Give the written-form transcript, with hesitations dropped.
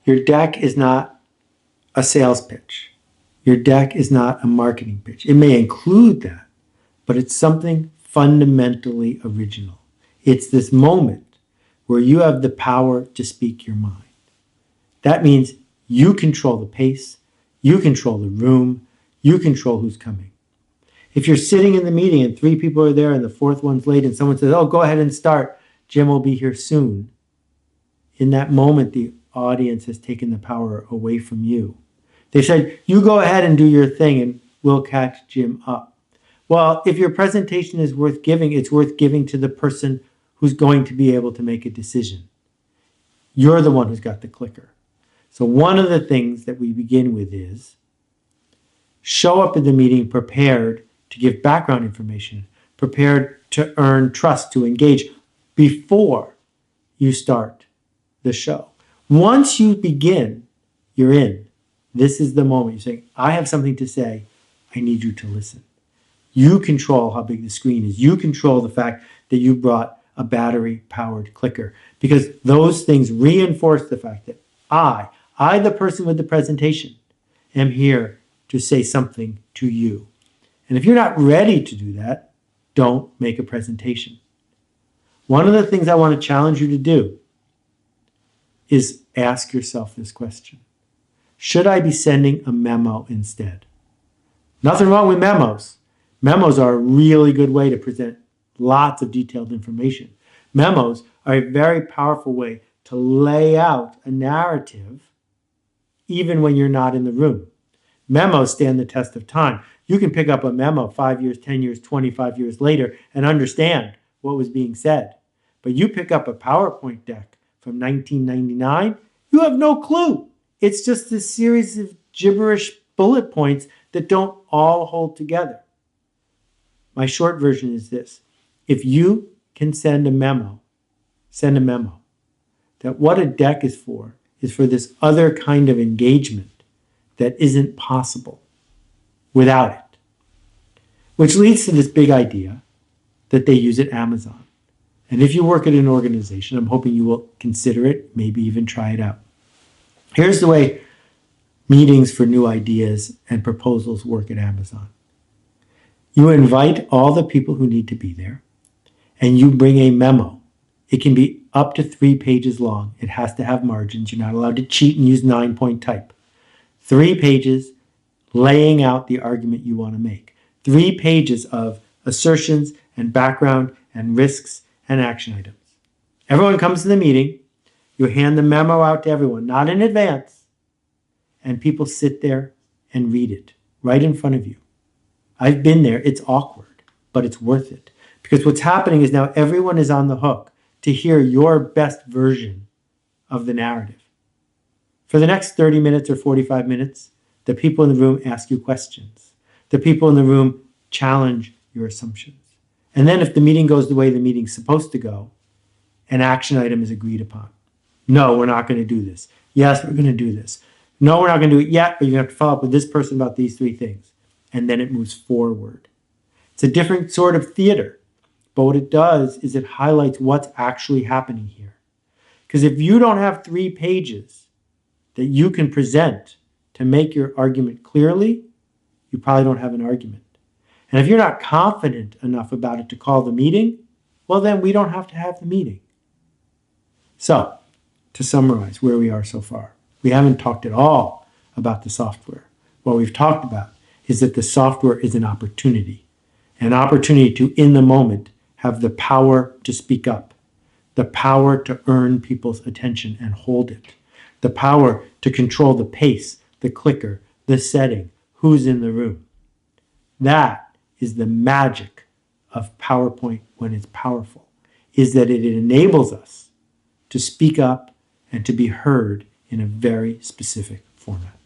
Your deck is not a sales pitch. Your deck is not a marketing pitch. It may include that, but it's something fundamentally original. It's this moment where you have the power to speak your mind. That means you control the pace, you control the room, you control who's coming. If you're sitting in the meeting and 3 people are there and the 4th one's late and someone says, oh, go ahead and start, Jim will be here soon. In that moment, the audience has taken the power away from you. They said, you go ahead and do your thing and we'll catch Jim up. Well, if your presentation is worth giving, it's worth giving to the person who's going to be able to make a decision. You're the one who's got the clicker. So one of the things that we begin with is show up at the meeting prepared to give background information, prepared to earn trust, to engage before you start the show. Once you begin, you're in. This is the moment. You're saying, I have something to say. I need you to listen. You control how big the screen is. You control the fact that you brought a battery-powered clicker, because those things reinforce the fact that I, the person with the presentation, am here to say something to you. And if you're not ready to do that, don't make a presentation. One of the things I want to challenge you to do is ask yourself this question. Should I be sending a memo instead? Nothing wrong with memos. Memos are a really good way to present lots of detailed information. Memos are a very powerful way to lay out a narrative even when you're not in the room. Memos stand the test of time. You can pick up a memo 5 years, 10 years, 25 years later and understand what was being said. But you pick up a PowerPoint deck from 1999, you have no clue. It's just this series of gibberish bullet points that don't all hold together. My short version is this. If you can send a memo. That what a deck is for this other kind of engagement that isn't possible without it. Which leads to this big idea that they use at Amazon. And if you work at an organization, I'm hoping you will consider it, maybe even try it out. Here's the way meetings for new ideas and proposals work at Amazon. You invite all the people who need to be there, and you bring a memo. It can be up to 3 pages long. It has to have margins. You're not allowed to cheat and use 9-point type. 3 pages laying out the argument you want to make. 3 pages of assertions and background and risks and action items. Everyone comes to the meeting. You hand the memo out to everyone, not in advance. And people sit there and read it right in front of you. I've been there. It's awkward, but it's worth it. Because what's happening is now everyone is on the hook to hear your best version of the narrative. For the next 30 minutes or 45 minutes, the people in the room ask you questions. The people in the room challenge your assumptions. And then if the meeting goes the way the meeting's supposed to go, an action item is agreed upon. No, we're not going to do this. Yes, we're going to do this. No, we're not going to do it yet, but you have to follow up with this person about these 3 things. And then it moves forward. It's a different sort of theater. But what it does is it highlights what's actually happening here. Because if you don't have 3 pages that you can present to make your argument clearly, you probably don't have an argument. And if you're not confident enough about it to call the meeting, well, then we don't have to have the meeting. So, to summarize where we are so far, we haven't talked at all about the software. What we've talked about is that the software is an opportunity to, in the moment, have the power to speak up, the power to earn people's attention and hold it, the power to control the pace, the clicker, the setting, who's in the room. That is the magic of PowerPoint when it's powerful, is that it enables us to speak up and to be heard in a very specific format.